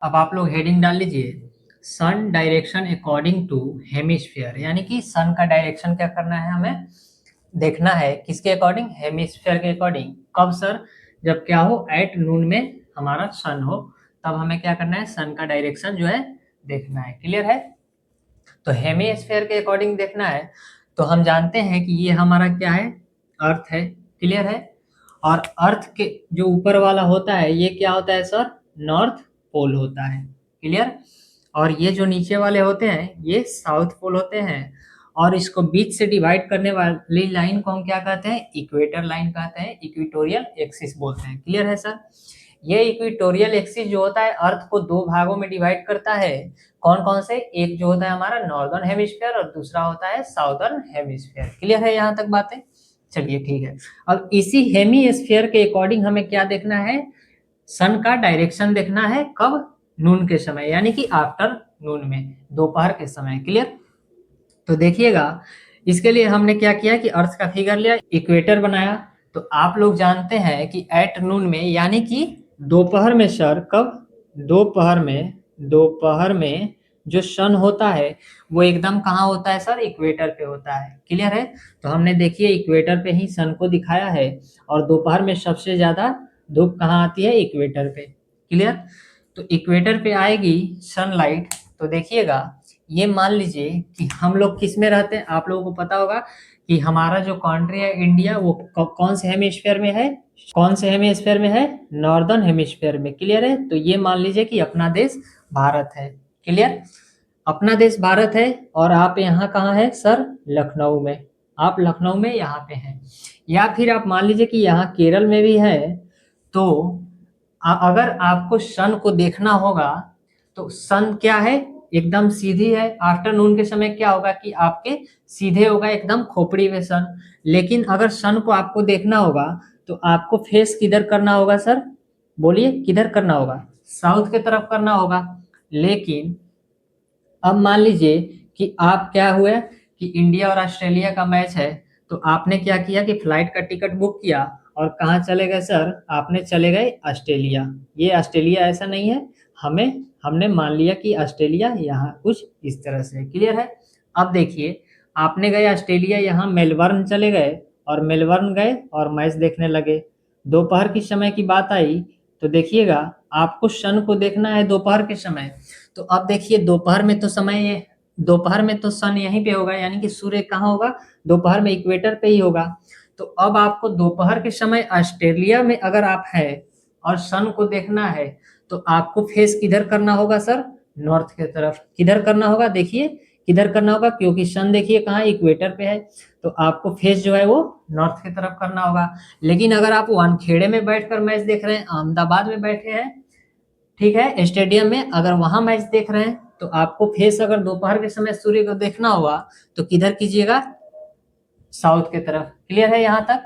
अब आप लोग हेडिंग डाल लीजिए, सन डायरेक्शन अकॉर्डिंग टू हेमिस्फीयर, यानी कि सन का डायरेक्शन क्या करना है, हमें देखना है किसके अकॉर्डिंग, हेमिस्फीयर के अकॉर्डिंग। कब सर, जब क्या हो, एट नून में हमारा सन हो, तब हमें क्या करना है, सन का डायरेक्शन जो है देखना है। क्लियर है? तो हेमिस्फीयर के अकॉर्डिंग देखना है, तो हम जानते हैं कि ये हमारा क्या है, अर्थ है। क्लियर है? और अर्थ के जो ऊपर वाला होता है ये क्या होता है सर, नॉर्थ पोल होता है। क्लियर? और ये जो नीचे वाले होते हैं ये साउथ पोल होते हैं। और इसको बीच से डिवाइड करने वाली लाइन को हम क्या कहते हैं, इक्वेटर लाइन कहते हैं, इक्वेटोरियल एक्सिस बोलते हैं। क्लियर है सर? ये इक्वेटोरियल एक्सिस जो होता है अर्थ को दो भागों में डिवाइड करता है। कौन कौन से? एक जो होता है हमारा नॉर्दर्न हेमिस्फीयर और दूसरा होता है साउदर्न हेमिस्फीयर। क्लियर है यहाँ तक बातें? चलिए ठीक है। अब इसी हेमिस्फीयर के अकॉर्डिंग हमें क्या देखना है, सन का डायरेक्शन देखना है। कब? नून के समय, यानी कि आफ्टर नून में, दोपहर के समय। क्लियर? तो देखिएगा, इसके लिए हमने क्या किया कि अर्थ का फिगर लिया, इक्वेटर बनाया। तो आप लोग जानते हैं कि एट नून में, यानी कि दोपहर में सर, कब? दोपहर में जो सन होता है वो एकदम कहाँ होता है सर, इक्वेटर पे होता है। क्लियर है? तो हमने देखिए इक्वेटर पे ही सन को दिखाया है, और दोपहर में सबसे ज्यादा धूप कहाँ आती है, इक्वेटर पे। क्लियर? तो इक्वेटर पे आएगी सनलाइट। तो देखिएगा, ये मान लीजिए कि हम लोग किस में रहते हैं, आप लोगों को पता होगा कि हमारा जो कंट्री है इंडिया, वो कौन से हेमिस्फीयर में है, कौन से हेमिस्फीयर में है, नॉर्दर्न हेमिस्फीयर में। क्लियर है? तो ये मान लीजिए कि अपना देश भारत है। क्लियर? अपना देश भारत है, और आप यहाँ कहाँ है सर, लखनऊ में। आप लखनऊ में यहाँ पे हैं, या फिर आप मान लीजिए कि यहाँ केरल में भी है। तो अगर आपको सन को देखना होगा तो सन क्या है, एकदम सीधी है। आफ्टरनून के समय क्या होगा कि आपके सीधे होगा एकदम खोपड़ी में सन। लेकिन अगर सन को आपको देखना होगा तो आपको फेस किधर करना होगा सर, बोलिए किधर करना होगा, साउथ की तरफ करना होगा। लेकिन अब मान लीजिए कि आप क्या हुए कि इंडिया और ऑस्ट्रेलिया का मैच है, तो आपने क्या किया कि फ्लाइट का टिकट बुक किया, और कहाँ चले गए सर, आपने चले गए ऑस्ट्रेलिया। ये ऑस्ट्रेलिया ऐसा नहीं है, हमें हमने मान लिया कि ऑस्ट्रेलिया यहाँ कुछ इस तरह से। क्लियर है? अब देखिए, आपने गए ऑस्ट्रेलिया, यहाँ मेलबर्न चले गए, और मेलबर्न गए और मैच देखने लगे। दोपहर की समय की बात आई, तो देखिएगा आपको सन को देखना है दोपहर के समय। तो अब देखिए, दोपहर में तो सन यहीं पे होगा, यानी कि सूर्य कहाँ होगा, दोपहर में इक्वेटर पे ही होगा। तो अब आपको दोपहर के समय ऑस्ट्रेलिया में अगर आप हैं और सन को देखना है, तो आपको फेस किधर करना होगा सर, नॉर्थ की तरफ। किधर करना होगा, देखिए किधर करना होगा, क्योंकि सन देखिए कहाँ, इक्वेटर पे है। तो आपको फेस जो है वो नॉर्थ की तरफ करना होगा। लेकिन अगर आप वानखेड़े में बैठकर मैच देख रहे हैं, अहमदाबाद में बैठे हैं, ठीक है, स्टेडियम में अगर वहां मैच देख रहे हैं, तो आपको फेस अगर दोपहर के समय सूर्य को देखना होगा तो किधर कीजिएगा, साउथ की तरफ। क्लियर है यहाँ तक?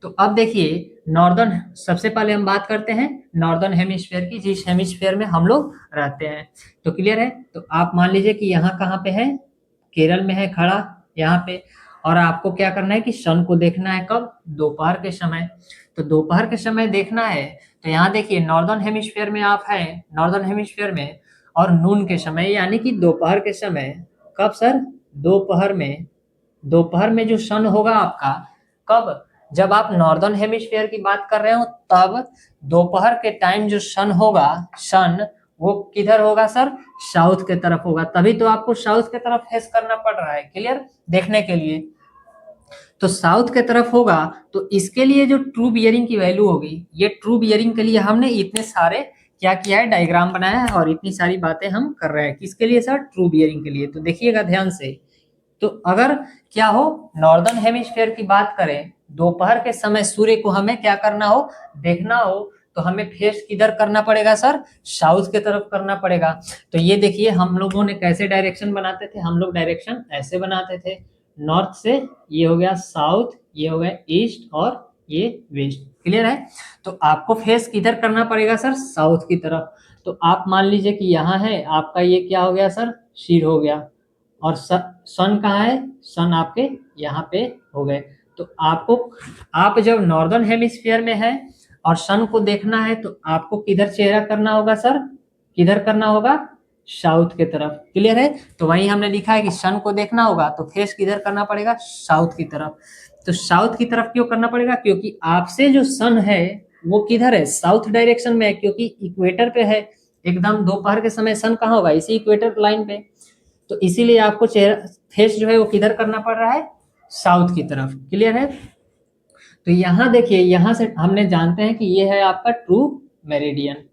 तो अब देखिए, नॉर्दर्न, सबसे पहले हम बात करते हैं नॉर्दर्न हेमिस्फीयर की, जिस हेमिस्फीयर में हम लोग रहते हैं। तो क्लियर है? तो आप मान लीजिए कि यहाँ कहाँ पे है, केरल में है खड़ा, यहाँ पे। और आपको क्या करना है कि सन को देखना है कब, दोपहर के समय। तो दोपहर के समय देखना है, तो यहाँ देखिए नॉर्दर्न हेमिस्फीयर में आप हैं, नॉर्दर्न हेमिस्फीयर में, और नून के समय यानी कि दोपहर के समय। कब सर, दोपहर में। दोपहर में जो सन होगा आपका, कब, जब आप नॉर्दर्न हेमिस्फीयर की बात कर रहे हो, तब दोपहर के टाइम जो सन होगा, सन वो किधर होगा सर, साउथ के तरफ होगा। तभी तो आपको साउथ के तरफ फेस करना पड़ रहा है। क्लियर? देखने के लिए तो साउथ के तरफ होगा। तो इसके लिए जो ट्रू बियरिंग की वैल्यू होगी, ये ट्रू बियरिंग के लिए हमने इतने सारे क्या किया है, डायग्राम बनाया है, और इतनी सारी बातें हम कर रहे हैं। किसके लिए सर, ट्रू बियरिंग के लिए। तो देखिएगा ध्यान से, तो अगर क्या हो, नॉर्दर्न हेमिस्फीयर की बात करें, दोपहर के समय सूर्य को हमें क्या करना हो, देखना हो, तो हमें फेस किधर करना पड़ेगा सर, साउथ की तरफ करना पड़ेगा। तो ये देखिए हम लोगों ने कैसे डायरेक्शन बनाते थे, हम लोग डायरेक्शन ऐसे बनाते थे, नॉर्थ से, ये हो गया साउथ, ये हो गया ईस्ट, और ये वेस्ट। क्लियर है? तो आपको फेस किधर करना पड़ेगा सर, साउथ की तरफ। तो आप मान लीजिए कि यहाँ है आपका, ये क्या हो गया सर, सिर हो गया, और सन कहाँ है, सन आपके यहाँ पे हो गए। तो आपको, आप जब नॉर्दर्न हेमिस्फीयर में है और सन को देखना है, तो आपको किधर चेहरा करना होगा सर, किधर करना होगा, साउथ की तरफ। क्लियर है। तो वहीं हमने लिखा है कि सन को देखना होगा तो फेस किधर करना पड़ेगा, साउथ की तरफ। तो साउथ की तरफ क्यों करना पड़ेगा, क्योंकि आपसे जो सन है वो किधर है, साउथ डायरेक्शन में है, क्योंकि इक्वेटर पे है। एकदम दोपहर के समय सन कहाँ होगा, इसी इक्वेटर लाइन पे। तो इसीलिए आपको चेहरा, फेस जो है वो किधर करना पड़ रहा है, साउथ की तरफ। क्लियर है। तो यहाँ देखिए, यहाँ से हमने जानते हैं कि ये है आपका ट्रू मेरिडियन।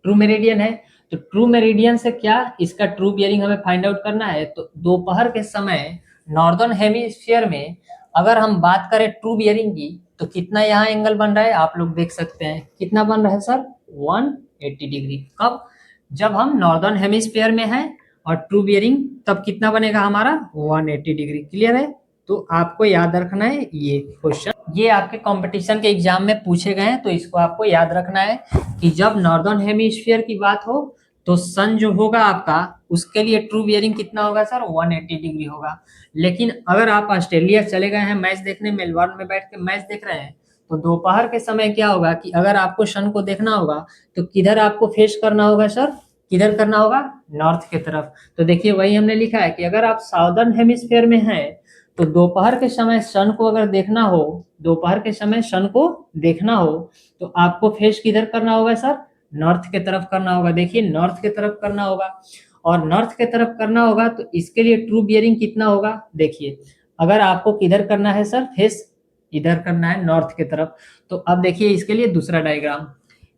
ट्रू मेरिडियन है। तो ट्रू मेरिडियन से क्या, इसका ट्रू बियरिंग हमें फाइंड आउट करना है। तो दोपहर के समय नॉर्दर्न हेमिस्फीयर में अगर हम बात करें ट्रू बियरिंग की, तो कितना यहाँ एंगल बन रहा है आप लोग देख सकते हैं। कितना बन रहा है सर, 180 डिग्री। कब, जब हम नॉर्दर्न हेमिस्फीयर में हैं। और ट्रू बियरिंग तब कितना बनेगा हमारा, 180 डिग्री। क्लियर है। तो आपको याद रखना है ये क्वेश्चन, ये आपके कंपटीशन के एग्जाम में पूछे गए हैं, तो इसको आपको याद रखना है कि जब नॉर्दर्न हेमिस्फीयर की बात हो तो सन जो होगा आपका, उसके लिए ट्रू बियरिंग कितना होगा सर, 180 डिग्री होगा। लेकिन अगर आप ऑस्ट्रेलिया चले गए हैं मैच देखने, मेलबर्न में बैठ के मैच देख रहे हैं, तो दोपहर के समय क्या होगा कि अगर आपको सन को देखना होगा तो किधर आपको फेस करना होगा सर, किधर करना होगा, नॉर्थ की तरफ। तो देखिए वही हमने लिखा है कि अगर आप साउदर्न हेमिस्फीयर में हैं तो दोपहर के समय सन को अगर देखना हो, दोपहर के समय सन को देखना हो तो आपको फेस किधर करना होगा सर, नॉर्थ की तरफ करना होगा। देखिए नॉर्थ की तरफ करना होगा, और नॉर्थ की तरफ करना होगा तो इसके लिए ट्रू बियरिंग कितना होगा। देखिए अगर आपको किधर करना है सर, फेस इधर करना है, नॉर्थ की तरफ। तो अब देखिए इसके लिए दूसरा डायग्राम,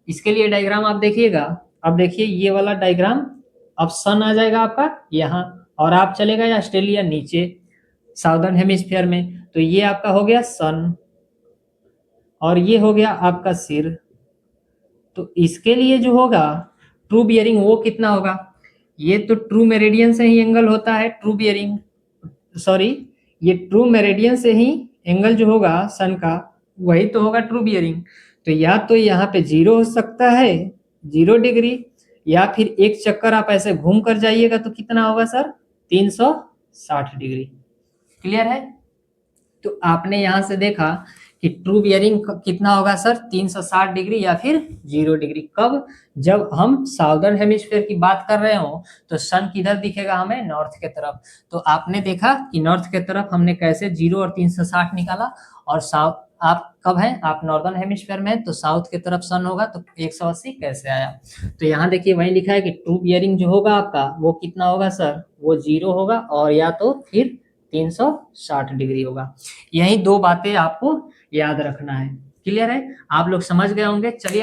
इसके लिए डायग्राम आप देखिएगा। अब देखिए ये वाला डायग्राम, अब सन आ जाएगा आपका यहाँ, और आप चले गए ऑस्ट्रेलिया नीचे साउदर्न हेमिस्फीयर में, तो ये आपका हो गया सन, और ये हो गया आपका सिर। तो इसके लिए जो होगा ट्रू बियरिंग वो कितना होगा, ये तो ट्रू मेरिडियन से ही एंगल होता है ट्रू बियरिंग, सॉरी ये ट्रू मेरिडियन से ही एंगल जो होगा सन का, वही तो होगा ट्रू बियरिंग। तो या तो यहाँ पे 0 हो सकता है, 0 डिग्री, या फिर एक चक्कर आप ऐसे घूम कर जाइएगा तो कितना होगा सर, 360 डिग्री। क्लियर है। तो आपने यहां से देखा कि ट्रू बियरिंग कितना होगा सर, 360 डिग्री या फिर 0 डिग्री। कब, जब हम साउदर्न हेमिस्फीयर की बात कर रहे हो तो सन किधर दिखेगा हमें, नॉर्थ की तरफ। तो आपने देखा कि नॉर्थ की तरफ हमने कैसे 0 और 360 निकाला, और साउथ आप कब है, आप नॉर्दर्न हेमिस्फीयर में, तो साउथ की तरफ सन होगा तो 180 कैसे आया। तो यहाँ देखिए वही लिखा है कि ट्रू बियरिंग जो होगा आपका वो कितना होगा सर, वो 0 होगा, और या तो फिर 360 डिग्री होगा। यही दो बातें आपको याद रखना है। क्लियर है, आप लोग समझ गए होंगे। चलिए